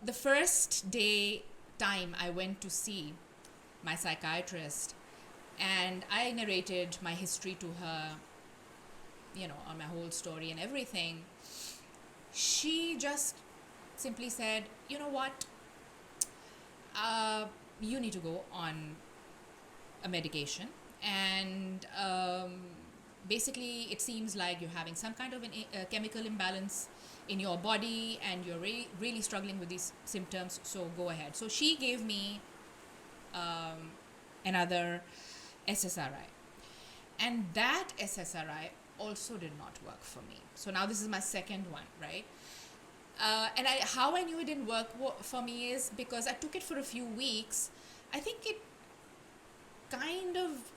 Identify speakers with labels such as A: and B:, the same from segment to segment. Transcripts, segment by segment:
A: the first time I went to see my psychiatrist, and I narrated my history to her, on my whole story and everything, she just simply said, you know what, you need to go on a medication, and basically it seems like you're having some kind of a chemical imbalance in your body, and you're really struggling with these symptoms, so go ahead. So she gave me another SSRI, and that SSRI also did not work for me. So now this is my second one, right? And how I knew it didn't work for me is because I took it for a few weeks. I think it kind of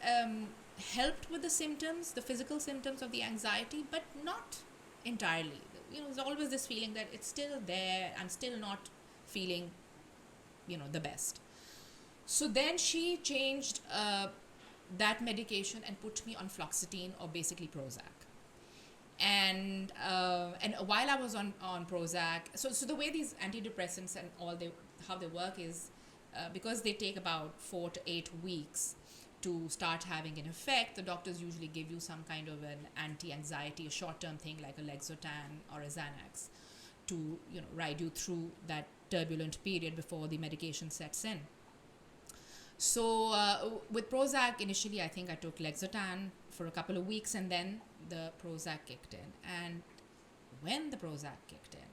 A: helped with the symptoms, the physical symptoms of the anxiety, but not entirely. There's always this feeling that it's still there. I'm still not feeling, the best. So then she changed that medication and put me on fluoxetine, or basically Prozac. And while I was on Prozac, so the way these antidepressants and how they work is because they take about 4 to 8 weeks to start having an effect. The doctors usually give you some kind of an anti-anxiety, a short-term thing like a Lexotan or a Xanax to ride you through that turbulent period before the medication sets in. So with Prozac, initially I think I took Lexotan for a couple of weeks, and then the Prozac kicked in. And when the Prozac kicked in,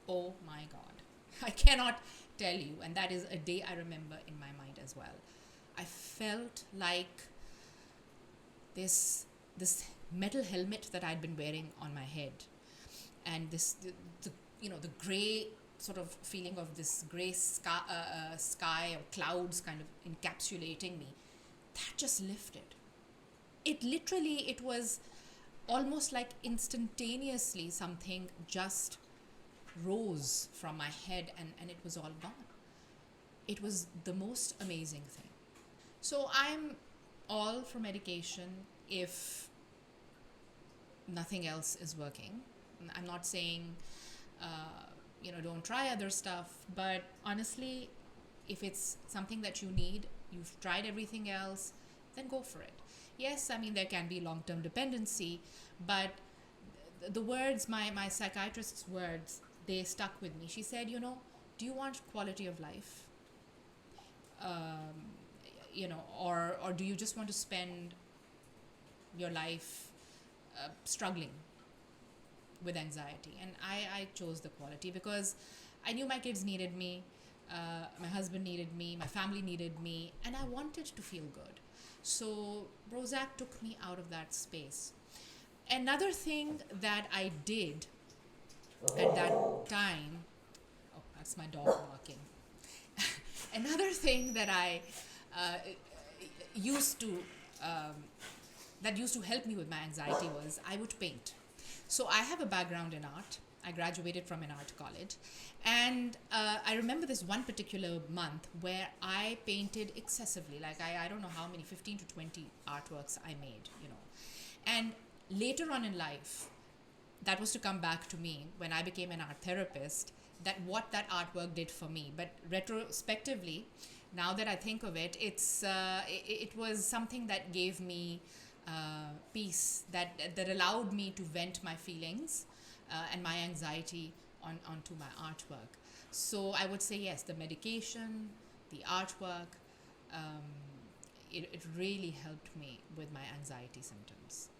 A: oh my God, I cannot tell you, and that is a day I remember in my mind as well. I felt like this metal helmet that I'd been wearing on my head, and the gray sort of feeling of this gray sky or clouds kind of encapsulating me, that just lifted. It was almost like instantaneously something just rose from my head, and it was all gone. It was the most amazing thing. So I'm all for medication if nothing else is working. I'm not saying don't try other stuff, but honestly, if it's something that you need, you've tried everything else, then go for it. Yes, I mean, there can be long-term dependency, but the words, my psychiatrist's words, they stuck with me. She said, do you want quality of life? Or do you just want to spend your life struggling with anxiety? And I chose the quality because I knew my kids needed me, my husband needed me, my family needed me, and I wanted to feel good. So Prozac took me out of that space. Another thing that I did at that time, oh, that's my dog barking. Another thing that I used to help me with my anxiety was I would paint. So I have a background in art. I graduated from an art college, and I remember this one particular month where I painted excessively. Like I don't know how many, 15 to 20 artworks I made, And later on in life, that was to come back to me when I became an art therapist, what that artwork did for me. But retrospectively, now that I think of it, it was something that gave me peace, that allowed me to vent my feelings and my anxiety onto my artwork. So I would say yes, the medication, the artwork, it really helped me with my anxiety symptoms.